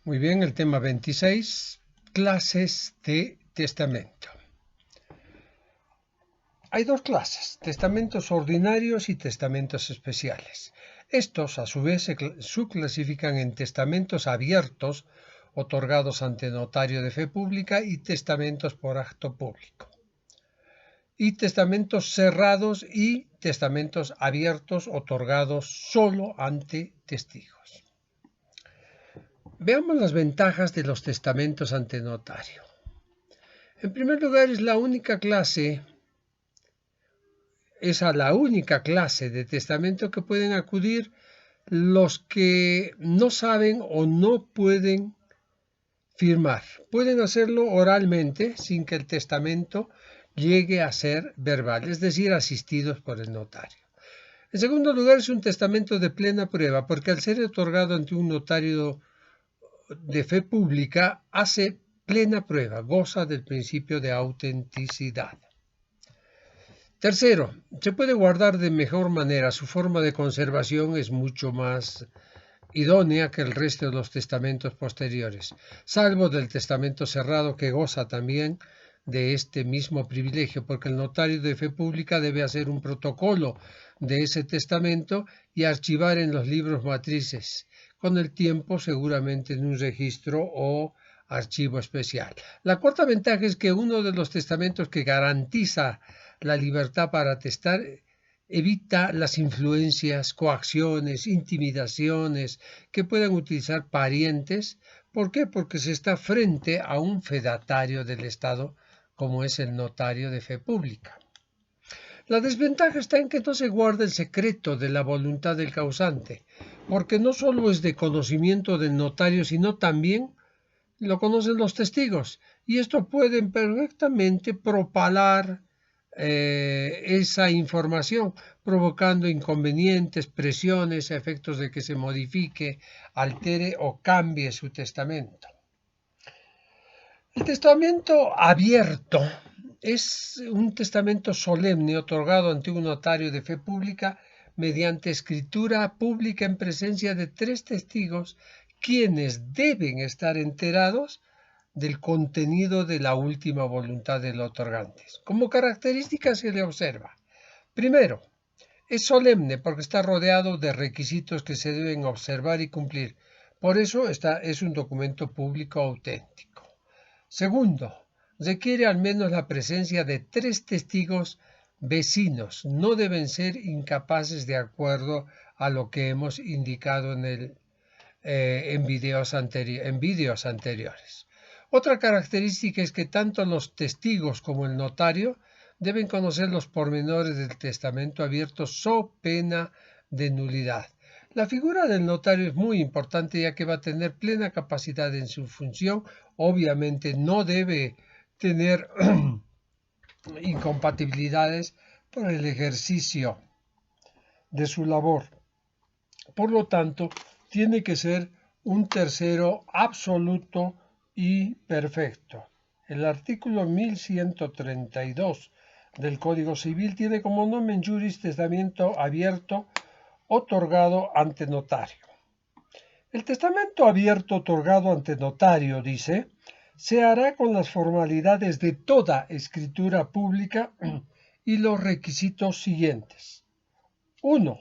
Muy bien, el tema 26, clases de testamento. Hay dos clases, testamentos ordinarios y testamentos especiales. Estos, a su vez, se subclasifican en testamentos abiertos, otorgados ante notario de fe pública, y testamentos por acto público. Y testamentos cerrados y testamentos abiertos, otorgados solo ante testigos. Veamos las ventajas de los testamentos ante notario. En primer lugar, es a la única clase de testamento que pueden acudir los que no saben o no pueden firmar. Pueden hacerlo oralmente sin que el testamento llegue a ser verbal, es decir, asistidos por el notario. En segundo lugar, es un testamento de plena prueba, porque al ser otorgado ante un notario de fe pública, hace plena prueba, goza del principio de autenticidad. Tercero, se puede guardar de mejor manera, su forma de conservación es mucho más idónea que el resto de los testamentos posteriores, salvo del testamento cerrado que goza también de este mismo privilegio, porque el notario de fe pública debe hacer un protocolo de ese testamento y archivar en los libros matrices, con el tiempo seguramente en un registro o archivo especial. La cuarta ventaja es que uno de los testamentos que garantiza la libertad para testar evita las influencias, coacciones, intimidaciones que puedan utilizar parientes. ¿Por qué? Porque se está frente a un fedatario del Estado, como es el notario de fe pública. La desventaja está en que no se guarda el secreto de la voluntad del causante, porque no solo es de conocimiento del notario, sino también lo conocen los testigos, y esto pueden perfectamente propalar esa información, provocando inconvenientes, presiones, efectos de que se modifique, altere o cambie su testamento. El testamento abierto es un testamento solemne otorgado ante un notario de fe pública mediante escritura pública en presencia de 3 testigos, quienes deben estar enterados del contenido de la última voluntad del otorgante. Como característica se le observa: primero, es solemne porque está rodeado de requisitos que se deben observar y cumplir. Por eso es un documento público auténtico. Segundo, requiere al menos la presencia de 3 testigos vecinos. No deben ser incapaces de acuerdo a lo que hemos indicado en vídeos anteriores. Otra característica es que tanto los testigos como el notario deben conocer los pormenores del testamento abierto so pena de nulidad. La figura del notario es muy importante, ya que va a tener plena capacidad en su función. Obviamente no debe tener incompatibilidades por el ejercicio de su labor. Por lo tanto, tiene que ser un tercero absoluto y perfecto. El artículo 1132 del Código Civil tiene como nomen juris testamento abierto otorgado ante notario. El testamento abierto otorgado ante notario, dice, se hará con las formalidades de toda escritura pública y los requisitos siguientes. 1.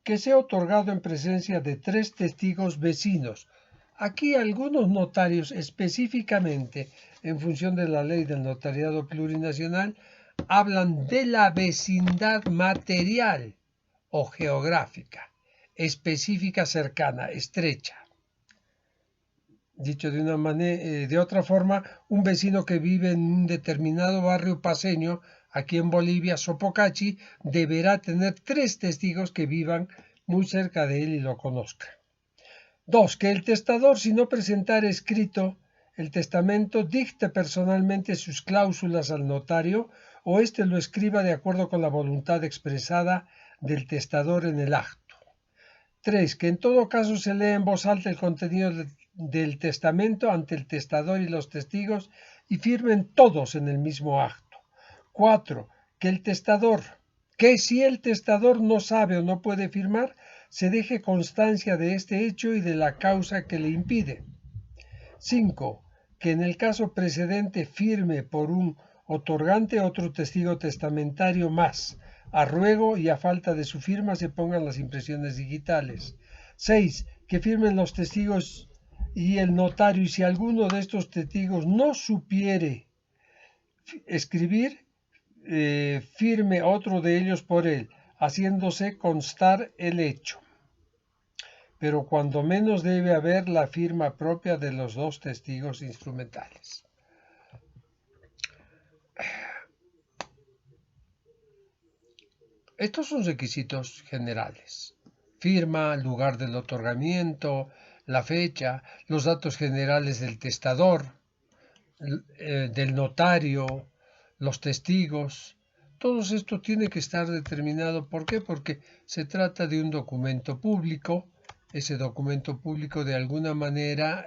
Que sea otorgado en presencia de 3 testigos vecinos. Aquí algunos notarios, específicamente en función de la ley del notariado plurinacional, hablan de la vecindad material o geográfica, específica, cercana, estrecha. Dicho de otra forma, un vecino que vive en un determinado barrio paceño, aquí en Bolivia, Sopocachi, deberá tener 3 testigos que vivan muy cerca de él y lo conozcan. 2. Que el testador, si no presentara escrito el testamento, dicte personalmente sus cláusulas al notario o éste lo escriba de acuerdo con la voluntad expresada del testador en el acto. 3. Que en todo caso se lea en voz alta el contenido del testamento ante el testador y los testigos y firmen todos en el mismo acto. 4. Que si el testador no sabe o no puede firmar, se deje constancia de este hecho y de la causa que le impide. 5. Que en el caso precedente firme por un otorgante otro testigo testamentario más. A ruego y a falta de su firma se pongan las impresiones digitales. 6. Que firmen los testigos y el notario, y si alguno de estos testigos no supiere escribir, firme otro de ellos por él, haciéndose constar el hecho. Pero cuando menos debe haber la firma propia de los dos testigos instrumentales. Estos son requisitos generales: firma, lugar del otorgamiento, la fecha, los datos generales del testador, del notario, los testigos. Todo esto tiene que estar determinado. ¿Por qué? Porque se trata de un documento público. Ese documento público de alguna manera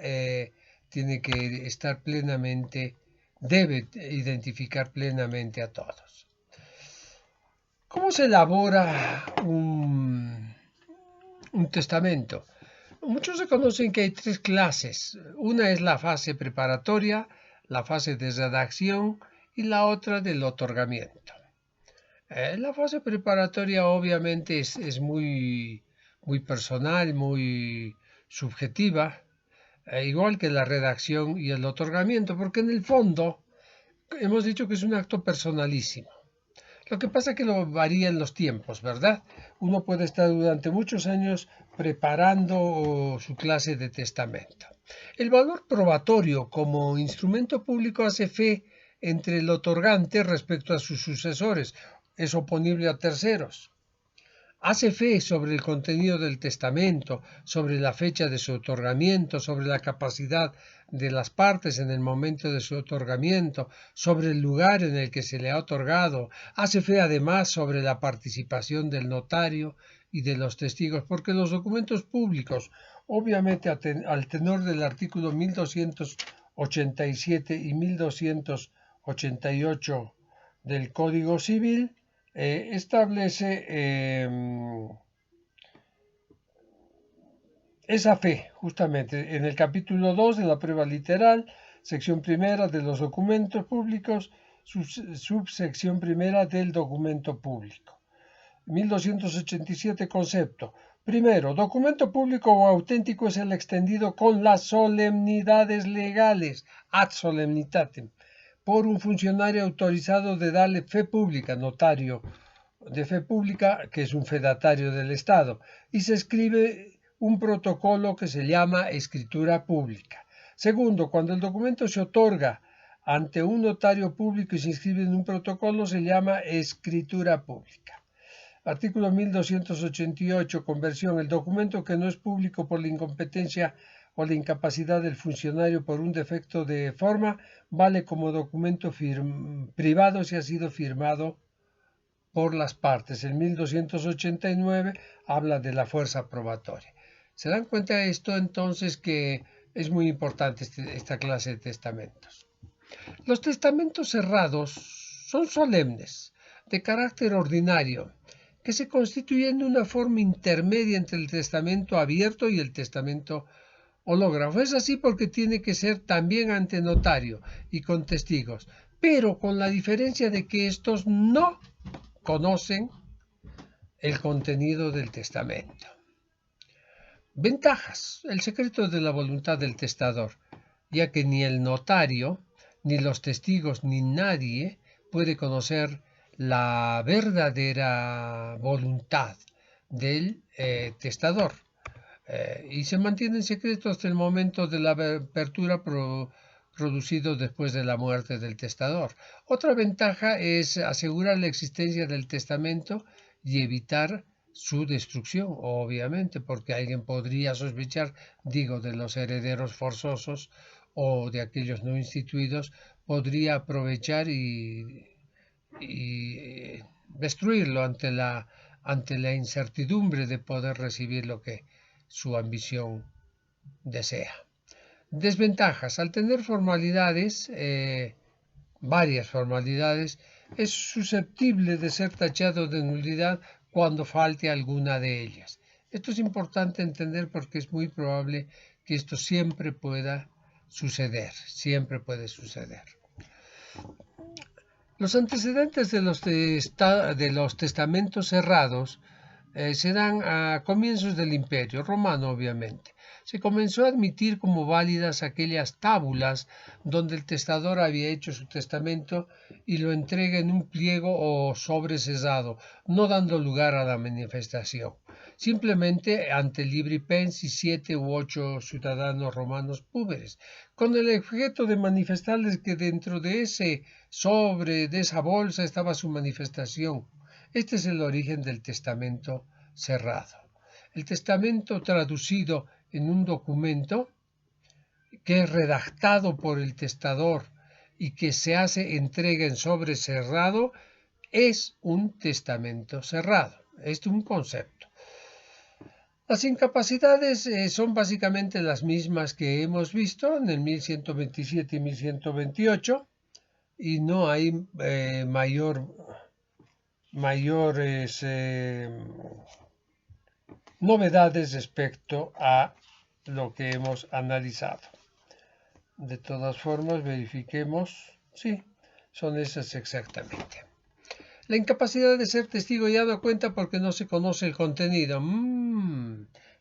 tiene que estar plenamente, debe identificar plenamente a todos. ¿Cómo se elabora un testamento? Muchos reconocen que hay tres clases. Una es la fase preparatoria, la fase de redacción y la otra del otorgamiento. La fase preparatoria obviamente es muy personal, muy subjetiva, igual que la redacción y el otorgamiento, porque en el fondo hemos dicho que es un acto personalísimo. Lo que pasa es que lo varía en los tiempos, ¿verdad? Uno puede estar durante muchos años preparando su clase de testamento. El valor probatorio como instrumento público hace fe entre el otorgante respecto a sus sucesores. Es oponible a terceros. Hace fe sobre el contenido del testamento, sobre la fecha de su otorgamiento, sobre la capacidad de las partes en el momento de su otorgamiento, sobre el lugar en el que se le ha otorgado. Hace fe además sobre la participación del notario y de los testigos, porque los documentos públicos, obviamente al tenor del artículo 1287 y 1288 del Código Civil, establece esa fe, justamente, en el capítulo 2 de la prueba literal, sección primera de los documentos públicos, subsección primera del documento público. 1287 concepto. Primero, documento público o auténtico es el extendido con las solemnidades legales, ad solemnitatem, por un funcionario autorizado de darle fe pública, notario de fe pública, que es un fedatario del Estado, y se escribe un protocolo que se llama escritura pública. Segundo, cuando el documento se otorga ante un notario público y se inscribe en un protocolo, se llama escritura pública. Artículo 1288, conversión. El documento que no es público por la incompetencia o la incapacidad del funcionario por un defecto de forma, vale como documento privado si ha sido firmado por las partes. El 1289 habla de la fuerza probatoria. ¿Se dan cuenta de esto entonces que es muy importante esta clase de testamentos? Los testamentos cerrados son solemnes, de carácter ordinario, que se constituyen de una forma intermedia entre el testamento abierto y el testamento hológrafo. Es así porque tiene que ser también ante notario y con testigos, pero con la diferencia de que estos no conocen el contenido del testamento. Ventajas: el secreto de la voluntad del testador, ya que ni el notario, ni los testigos, ni nadie puede conocer la verdadera voluntad del testador. Y se mantiene en secreto hasta el momento de la apertura producido después de la muerte del testador. Otra ventaja es asegurar la existencia del testamento y evitar su destrucción, obviamente, porque alguien podría sospechar, digo, de los herederos forzosos o de aquellos no instituidos, podría aprovechar y destruirlo ante la incertidumbre de poder recibir lo que su ambición desea. Desventajas: al tener formalidades, varias formalidades, es susceptible de ser tachado de nulidad cuando falte alguna de ellas. Esto es importante entender porque es muy probable que esto siempre pueda suceder, siempre puede suceder. Los antecedentes de los testamentos cerrados se dan a comienzos del Imperio Romano, obviamente. Se comenzó a admitir como válidas aquellas tábulas donde el testador había hecho su testamento y lo entrega en un pliego o sobre cesado, no dando lugar a la manifestación. Simplemente ante libri pensi 7 u 8 ciudadanos romanos púberes, con el objeto de manifestarles que dentro de ese sobre, de esa bolsa, estaba su manifestación. Este es el origen del testamento cerrado. El testamento traducido en un documento que es redactado por el testador y que se hace entrega en sobre cerrado es un testamento cerrado. Es un concepto. Las incapacidades son básicamente las mismas que hemos visto en el 1127 y 1128 y no hay mayores novedades respecto a lo que hemos analizado. De todas formas, verifiquemos. Sí, son esas exactamente. La incapacidad de ser testigo ya da cuenta porque no se conoce el contenido.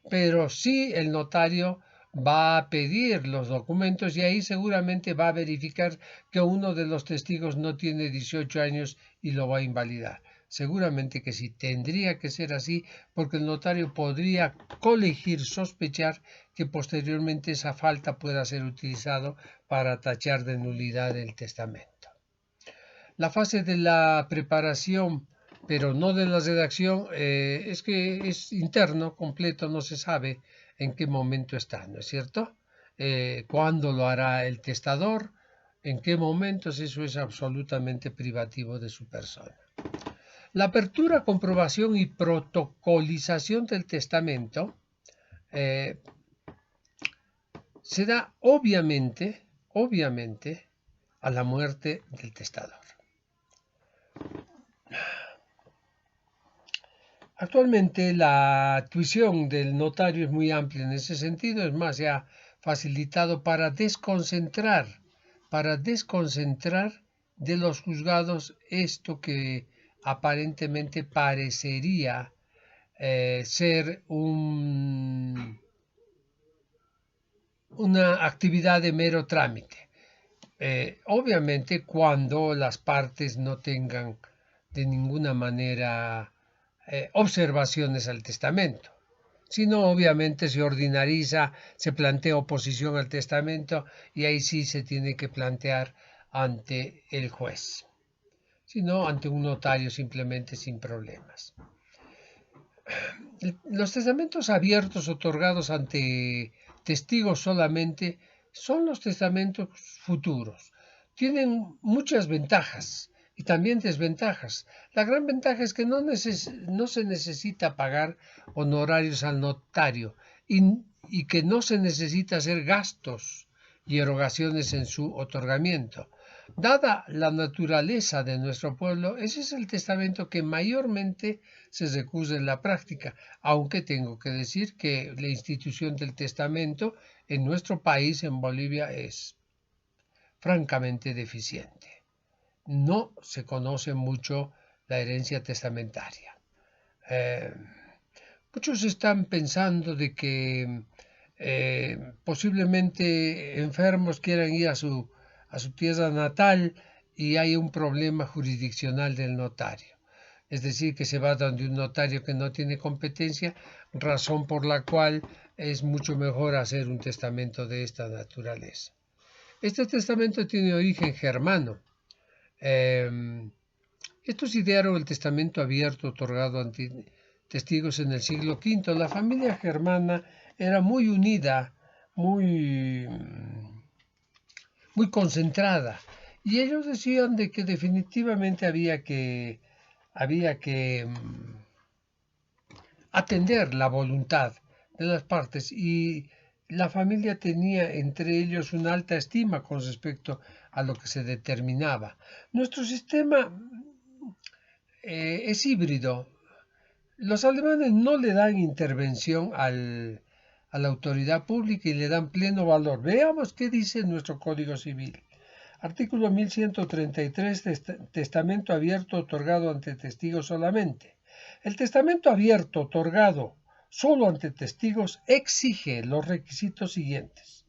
Pero sí el notario va a pedir los documentos y ahí seguramente va a verificar que uno de los testigos no tiene 18 años y lo va a invalidar. Seguramente que sí, tendría que ser así porque el notario podría colegir, sospechar que posteriormente esa falta pueda ser utilizado para tachar de nulidad el testamento. La fase de la preparación, pero no de la redacción, es que es interno, completo, no se sabe en qué momento está, ¿no es cierto? ¿Cuándo lo hará el testador? ¿En qué momentos? Eso es absolutamente privativo de su persona. La apertura, comprobación y protocolización del testamento se da obviamente a la muerte del testador. Actualmente la tuición del notario es muy amplia en ese sentido, es más, se ha facilitado para desconcentrar de los juzgados esto que aparentemente parecería ser una actividad de mero trámite. Obviamente cuando las partes no tengan de ninguna manera observaciones al testamento. Si no, obviamente se ordinariza, se plantea oposición al testamento y ahí sí se tiene que plantear ante el juez. Si no, ante un notario simplemente sin problemas. Los testamentos abiertos otorgados ante testigos solamente son los testamentos futuros. Tienen muchas ventajas y también desventajas. La gran ventaja es que no se necesita pagar honorarios al notario y que no se necesita hacer gastos y erogaciones en su otorgamiento. Dada la naturaleza de nuestro pueblo, ese es el testamento que mayormente se recusa en la práctica, aunque tengo que decir que la institución del testamento en nuestro país, en Bolivia, es francamente deficiente. No se conoce mucho la herencia testamentaria. Muchos están pensando de que posiblemente enfermos quieran ir a su tierra natal y hay un problema jurisdiccional del notario. Es decir, que se va donde un notario que no tiene competencia, razón por la cual es mucho mejor hacer un testamento de esta naturaleza. Este testamento tiene origen germano. Estos idearon el testamento abierto otorgado ante testigos en el siglo V. La familia germana era muy unida, muy concentrada, y ellos decían de que definitivamente había que atender la voluntad de las partes y la familia tenía entre ellos una alta estima con respecto a lo que se determinaba. Nuestro sistema es híbrido. Los alemanes no le dan intervención a a la autoridad pública y le dan pleno valor. Veamos qué dice nuestro Código Civil. Artículo 1133, testamento abierto otorgado ante testigos solamente. El testamento abierto otorgado solo ante testigos exige los requisitos siguientes.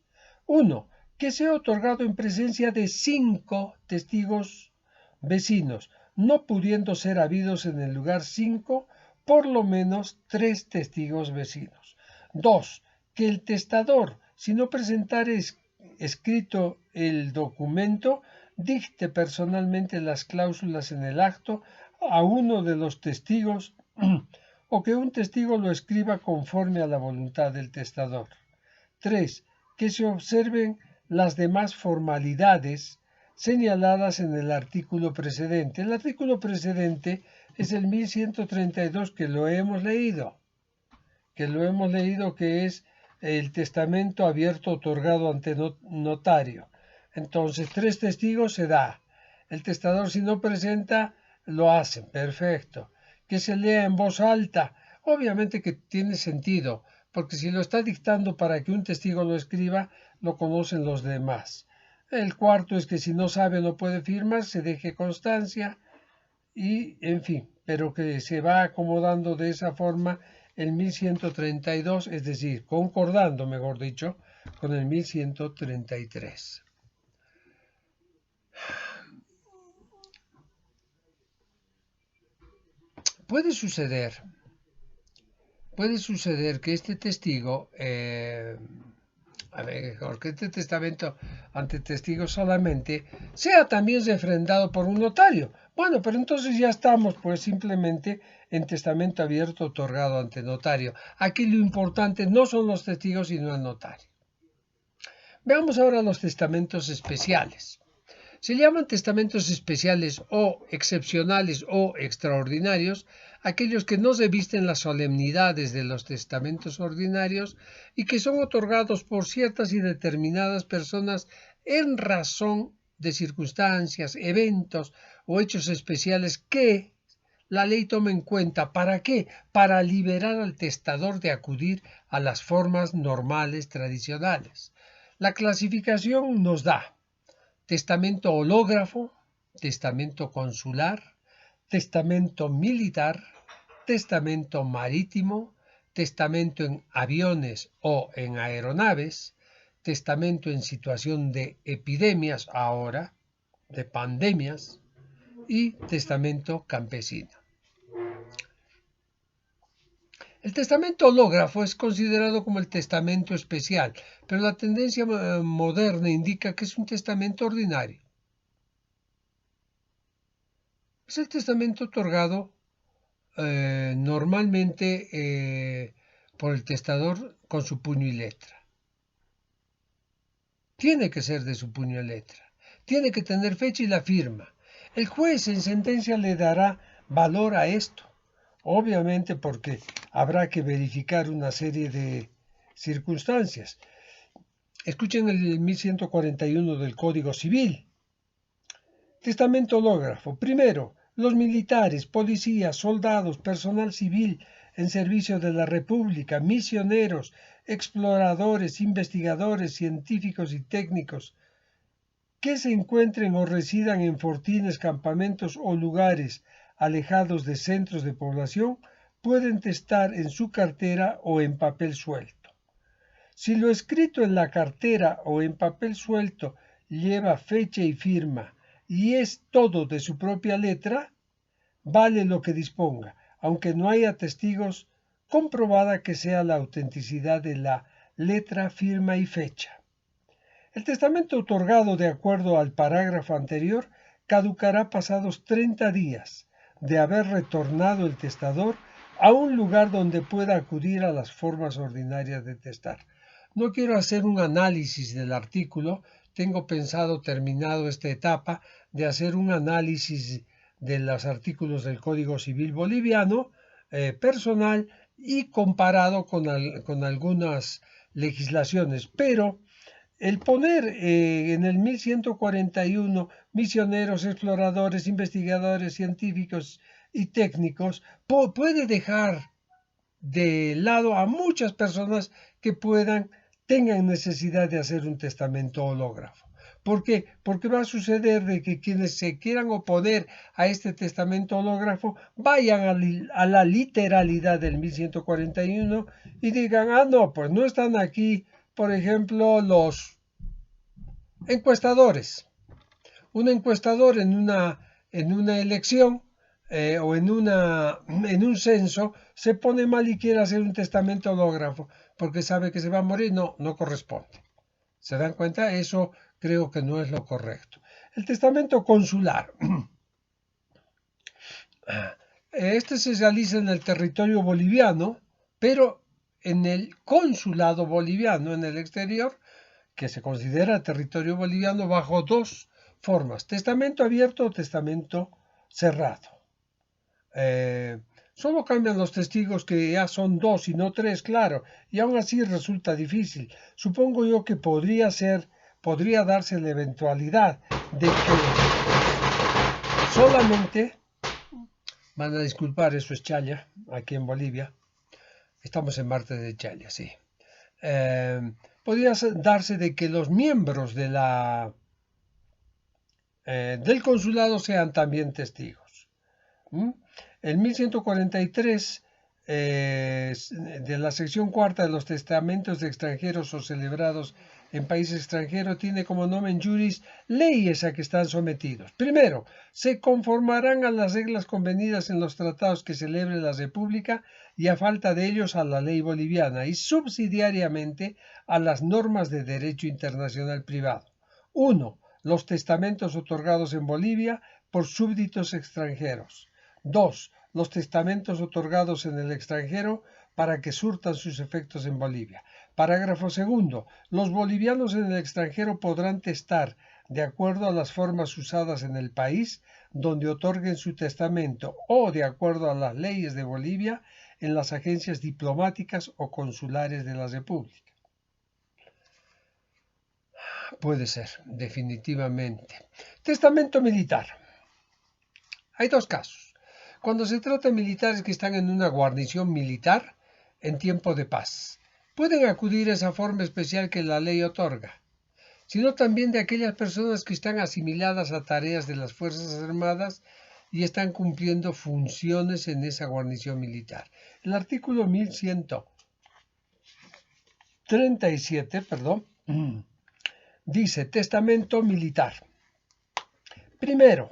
1. Que sea otorgado en presencia de 5 testigos vecinos, no pudiendo ser habidos en el lugar 5, por lo menos 3 testigos vecinos. 2. Que el testador, si no presentare escrito el documento, dicte personalmente las cláusulas en el acto a uno de los testigos o que un testigo lo escriba conforme a la voluntad del testador. 3. Que se observen las demás formalidades señaladas en el artículo precedente. El artículo precedente es el 1132 que lo hemos leído, que es el testamento abierto otorgado ante notario. Entonces, 3 testigos se da. El testador, si no presenta, lo hacen. Perfecto. Que se lea en voz alta. Obviamente que tiene sentido, porque si lo está dictando para que un testigo lo escriba, lo conocen los demás. El cuarto es que si no sabe o no puede firmar, se deje constancia y, en fin, pero que se va acomodando de esa forma el 1132, es decir, concordando, mejor dicho, con el 1133. Puede suceder que este testigo, que este testamento ante testigos solamente, sea también refrendado por un notario. Bueno, pero entonces ya estamos pues simplemente en testamento abierto otorgado ante notario. Aquí lo importante no son los testigos sino el notario. Veamos ahora los testamentos especiales. Se llaman testamentos especiales o excepcionales o extraordinarios aquellos que no revisten las solemnidades de los testamentos ordinarios y que son otorgados por ciertas y determinadas personas en razón de circunstancias, eventos o hechos especiales que la ley toma en cuenta. ¿Para qué? Para liberar al testador de acudir a las formas normales tradicionales. La clasificación nos da testamento hológrafo, testamento consular, testamento militar, testamento marítimo, testamento en aviones o en aeronaves, testamento en situación de epidemias ahora, de pandemias, y testamento campesino. El testamento hológrafo es considerado como el testamento especial, pero la tendencia moderna indica que es un testamento ordinario. Es el testamento otorgado normalmente por el testador con su puño y letra. Tiene que ser de su puño y letra. Tiene que tener fecha y la firma. El juez en sentencia le dará valor a esto. Obviamente porque habrá que verificar una serie de circunstancias. Escuchen el 1141 del Código Civil. Testamento hológrafo. Primero, los militares, policías, soldados, personal civil en servicio de la República, misioneros, exploradores, investigadores, científicos y técnicos que se encuentren o residan en fortines, campamentos o lugares alejados de centros de población, pueden testar en su cartera o en papel suelto. Si lo escrito en la cartera o en papel suelto lleva fecha y firma y es todo de su propia letra, vale lo que disponga, aunque no haya testigos, comprobada que sea la autenticidad de la letra, firma y fecha. El testamento otorgado de acuerdo al parágrafo anterior caducará pasados 30 días de haber retornado el testador a un lugar donde pueda acudir a las formas ordinarias de testar. No quiero hacer un análisis del artículo, tengo pensado, terminado esta etapa, de hacer un análisis de los artículos del Código Civil boliviano personal y comparado con algunas legislaciones, pero el poner en el 1141 misioneros, exploradores, investigadores, científicos y técnicos puede dejar de lado a muchas personas que tengan necesidad de hacer un testamento hológrafo. ¿Por qué? Porque va a suceder de que quienes se quieran oponer a este testamento hológrafo vayan a la literalidad del 1141 y digan, no, pues no están aquí, por ejemplo, los encuestadores. Un encuestador en una elección o en un censo se pone mal y quiere hacer un testamento hológrafo porque sabe que se va a morir. No, no corresponde. ¿Se dan cuenta? Eso creo que no es lo correcto. El testamento consular. Este se realiza en el territorio boliviano, pero en el consulado boliviano en el exterior, que se considera territorio boliviano, bajo dos formas: testamento abierto o testamento cerrado. Solo cambian los testigos, que ya son dos y no tres, claro, y aún así resulta difícil. Supongo yo que podría darse la eventualidad de que solamente, van a disculpar, eso es challa, aquí en Bolivia, estamos en Marte de challa, sí. Podría darse de que los miembros del consulado sean también testigos. El 1143 de la sección cuarta de los testamentos de extranjeros o celebrados en países extranjeros tiene como nomen juris leyes a que están sometidos. Primero, se conformarán a las reglas convenidas en los tratados que celebre la República y a falta de ellos a la ley boliviana y subsidiariamente a las normas de derecho internacional privado. 1. Los testamentos otorgados en Bolivia por súbditos extranjeros. 2. Los testamentos otorgados en el extranjero para que surtan sus efectos en Bolivia. Parágrafo segundo. Los bolivianos en el extranjero podrán testar de acuerdo a las formas usadas en el país donde otorguen su testamento o de acuerdo a las leyes de Bolivia en las agencias diplomáticas o consulares de la República. Puede ser, definitivamente. Testamento militar. Hay dos casos. Cuando se trata de militares que están en una guarnición militar en tiempo de paz, pueden acudir a esa forma especial que la ley otorga, sino también de aquellas personas que están asimiladas a tareas de las Fuerzas Armadas y están cumpliendo funciones en esa guarnición militar. El artículo 1137, dice testamento militar. Primero,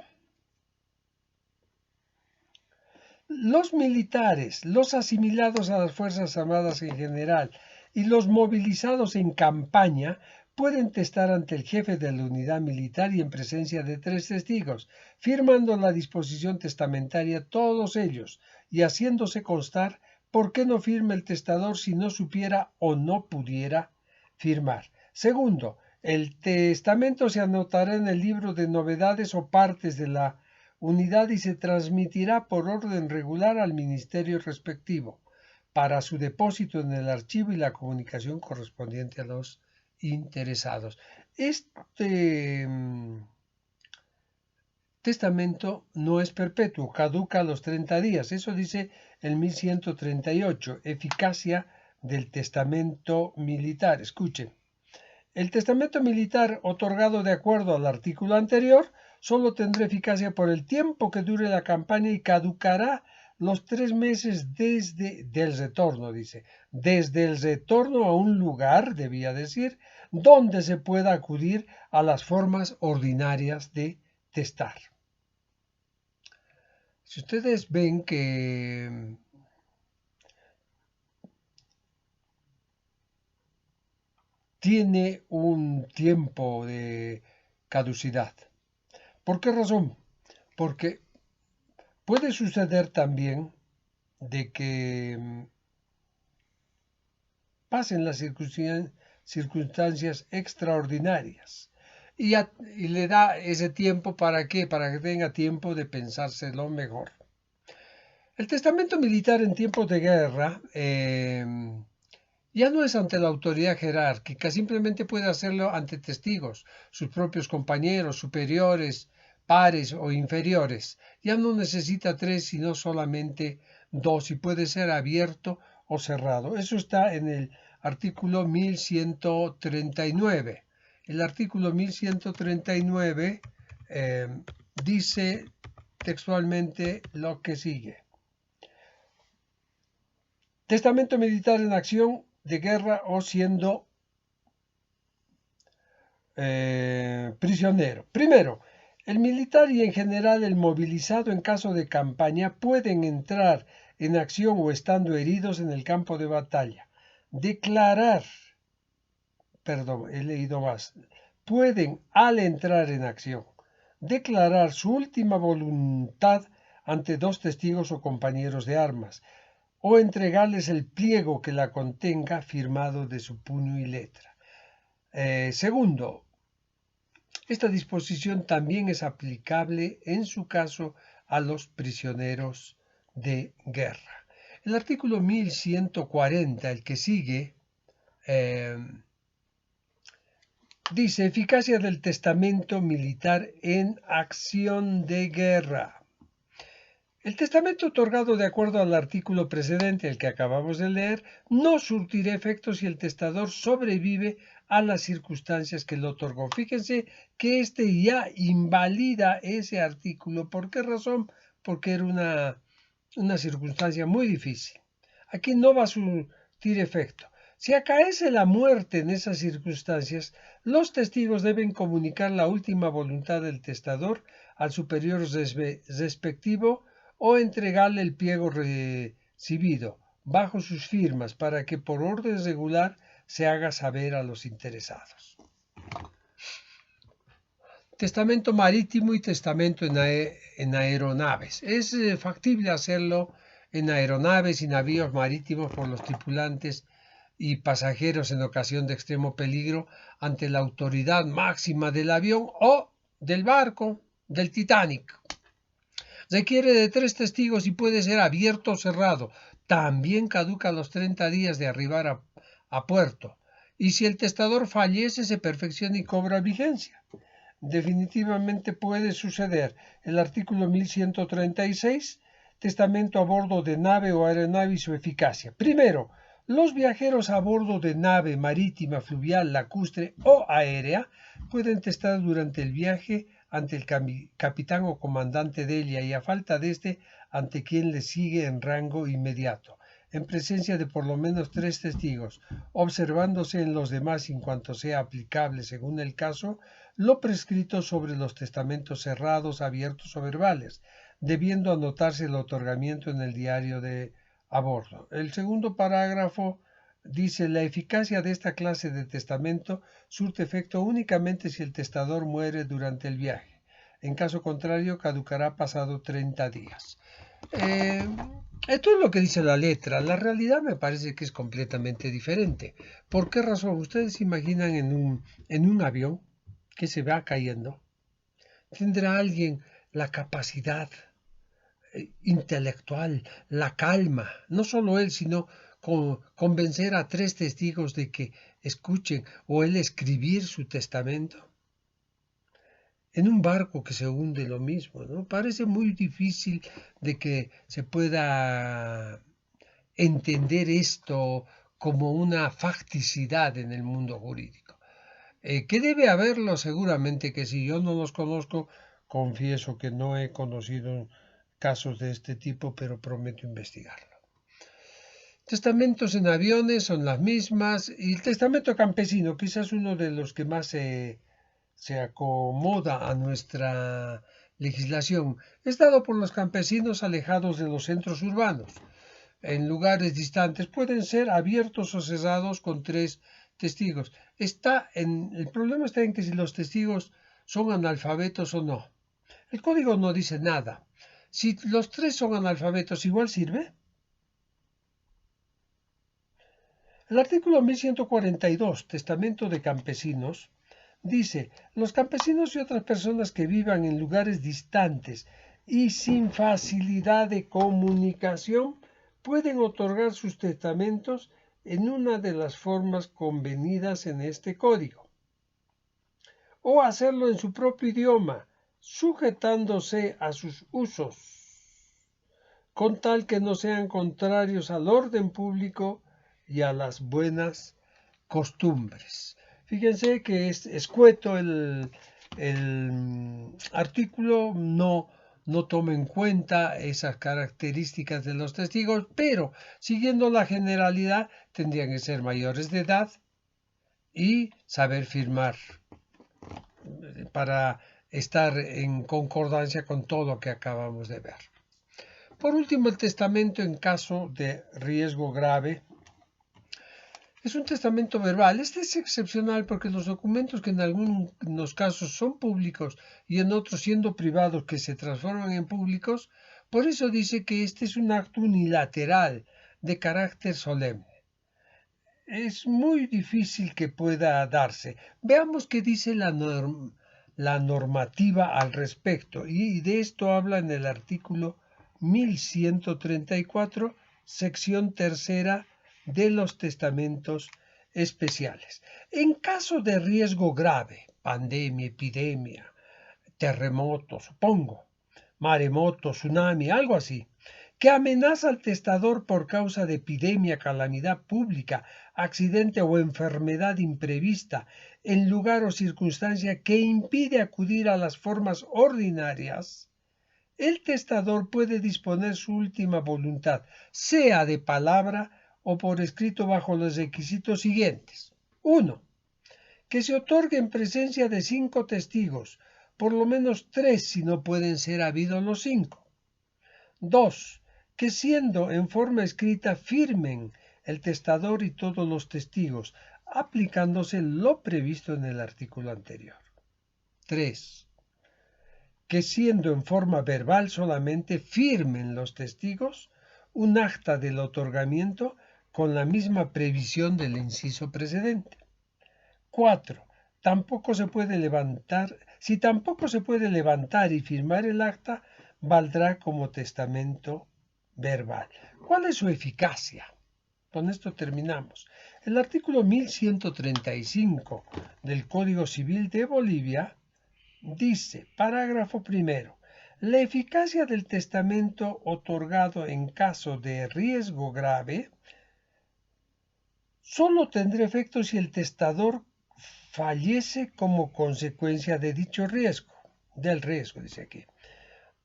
los militares, los asimilados a las Fuerzas Armadas en general y los movilizados en campaña pueden testar ante el jefe de la unidad militar y en presencia de 3 testigos, firmando la disposición testamentaria todos ellos y haciéndose constar por qué no firma el testador si no supiera o no pudiera firmar. Segundo, el testamento se anotará en el libro de novedades o partes de la unidad y se transmitirá por orden regular al ministerio respectivo para su depósito en el archivo y la comunicación correspondiente a los interesados. Este testamento no es perpetuo, caduca a los 30 días. Eso dice el 1138, eficacia del testamento militar. Escuchen. El testamento militar otorgado de acuerdo al artículo anterior solo tendrá eficacia por el tiempo que dure la campaña y caducará los 3 meses desde el retorno a un lugar, debía decir, donde se pueda acudir a las formas ordinarias de testar. Si ustedes ven que tiene un tiempo de caducidad. ¿Por qué razón? Porque puede suceder también de que pasen las circunstancias extraordinarias y le da ese tiempo ¿para qué? Para que tenga tiempo de pensárselo mejor. El testamento militar en tiempos de guerra ya no es ante la autoridad jerárquica, simplemente puede hacerlo ante testigos, sus propios compañeros, superiores, pares o inferiores. Ya no necesita 3, sino solamente 2 y puede ser abierto o cerrado. Eso está en el artículo 1139. El artículo 1139 dice textualmente lo que sigue. Testamento militar en acción de guerra o siendo prisionero. Primero, el militar y en general el movilizado en caso de campaña pueden entrar en acción o estando heridos en el campo de batalla. Pueden al entrar en acción declarar su última voluntad ante dos testigos o compañeros de armas o entregarles el pliego que la contenga firmado de su puño y letra. Segundo, esta disposición también es aplicable en su caso a los prisioneros de guerra. El artículo 1140, el que sigue, dice eficacia del testamento militar en acción de guerra. El testamento otorgado de acuerdo al artículo precedente, el que acabamos de leer, no surtirá efecto si el testador sobrevive a las circunstancias que lo otorgó. Fíjense que este ya invalida ese artículo. ¿Por qué razón? Porque era una circunstancia muy difícil. Aquí no va a surtir efecto. Si acaece la muerte en esas circunstancias, los testigos deben comunicar la última voluntad del testador al superior respectivo o entregarle el pliego recibido bajo sus firmas para que por orden regular se haga saber a los interesados. Testamento marítimo y testamento en aeronaves. Es factible hacerlo en aeronaves y navíos marítimos por los tripulantes y pasajeros en ocasión de extremo peligro ante la autoridad máxima del avión o del barco, del Titanic. Requiere de 3 testigos y puede ser abierto o cerrado. También caduca los 30 días de arribar a puerto. Y si el testador fallece, se perfecciona y cobra vigencia. Definitivamente puede suceder. El artículo 1136, testamento a bordo de nave o aeronave y su eficacia. Primero, los viajeros a bordo de nave marítima, fluvial, lacustre o aérea pueden testar durante el viaje ante el capitán o comandante de ella y a falta de este ante quien le sigue en rango inmediato, en presencia de por lo menos 3 testigos, observándose en los demás en cuanto sea aplicable según el caso lo prescrito sobre los testamentos cerrados, abiertos o verbales, debiendo anotarse el otorgamiento en el diario de a bordo. El segundo parágrafo dice: la eficacia de esta clase de testamento surte efecto únicamente si el testador muere durante el viaje. En caso contrario, caducará pasado 30 días. Esto es lo que dice la letra. La realidad me parece que es completamente diferente. ¿Por qué razón? Ustedes se imaginan en un avión que se va cayendo. ¿Tendrá alguien la capacidad intelectual, la calma, no solo él, sino convencer a 3 testigos de que escuchen o él escribir su testamento? En un barco que se hunde lo mismo, ¿no? Parece muy difícil de que se pueda entender esto como una facticidad en el mundo jurídico. ¿Que debe haberlo? Seguramente que si yo no los conozco, confieso que no he conocido casos de este tipo, pero prometo investigarlo. Testamentos en aviones son las mismas, y el testamento campesino, quizás uno de los que más se acomoda a nuestra legislación, es dado por los campesinos alejados de los centros urbanos. En lugares distantes pueden ser abiertos o cerrados con 3 testigos. El problema está en que si los testigos son analfabetos o no. El código no dice nada. Si los 3 son analfabetos, ¿igual sirve? El artículo 1142, Testamento de Campesinos, dice: los campesinos y otras personas que vivan en lugares distantes y sin facilidad de comunicación pueden otorgar sus testamentos en una de las formas convenidas en este código, o hacerlo en su propio idioma, sujetándose a sus usos, con tal que no sean contrarios al orden público y a las buenas costumbres. Fíjense que es escueto el artículo, no toma en cuenta esas características de los testigos, pero siguiendo la generalidad tendrían que ser mayores de edad y saber firmar para estar en concordancia con todo lo que acabamos de ver. Por último, el testamento en caso de riesgo grave. Es un testamento verbal. Este es excepcional porque los documentos que en algunos casos son públicos y en otros siendo privados que se transforman en públicos, por eso dice que este es un acto unilateral de carácter solemne. Es muy difícil que pueda darse. Veamos qué dice la normativa al respecto y de esto habla en el artículo 1134, sección tercera de los testamentos especiales. En caso de riesgo grave, pandemia, epidemia, terremoto, supongo, maremoto, tsunami, algo así, que amenaza al testador por causa de epidemia, calamidad pública, accidente o enfermedad imprevista, en lugar o circunstancia que impide acudir a las formas ordinarias, el testador puede disponer su última voluntad, sea de palabra o por escrito bajo los requisitos siguientes. 1. Que se otorgue en presencia de 5 testigos, por lo menos 3 si no pueden ser habidos los 5. 2. Que siendo en forma escrita firmen el testador y todos los testigos, aplicándose lo previsto en el artículo anterior. 3. Que siendo en forma verbal solamente firmen los testigos un acta del otorgamiento con la misma previsión del inciso precedente. 4. Si tampoco se puede levantar y firmar el acta, valdrá como testamento verbal. ¿Cuál es su eficacia? Con esto terminamos. El artículo 1135 del Código Civil de Bolivia dice, parágrafo primero, la eficacia del testamento otorgado en caso de riesgo grave solo tendrá efecto si el testador fallece como consecuencia de dicho riesgo, dice aquí,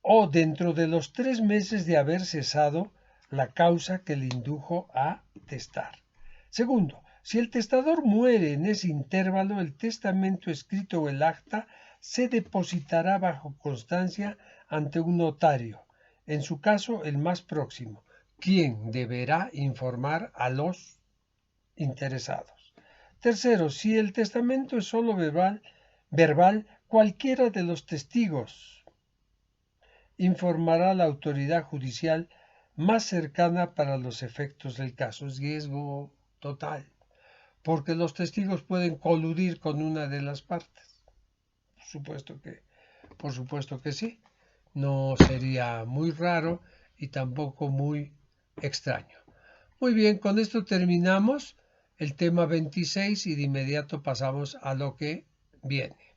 o dentro de los 3 meses de haber cesado la causa que le indujo a testar. Segundo, si el testador muere en ese intervalo, el testamento escrito o el acta se depositará bajo constancia ante un notario, en su caso el más próximo, quien deberá informar a los interesados. Tercero, si el testamento es solo verbal, cualquiera de los testigos informará a la autoridad judicial más cercana para los efectos del caso. Es riesgo total, porque los testigos pueden coludir con una de las partes. Por supuesto que sí. No sería muy raro y tampoco muy extraño. Muy bien, con esto terminamos el tema 26 y de inmediato pasamos a lo que viene.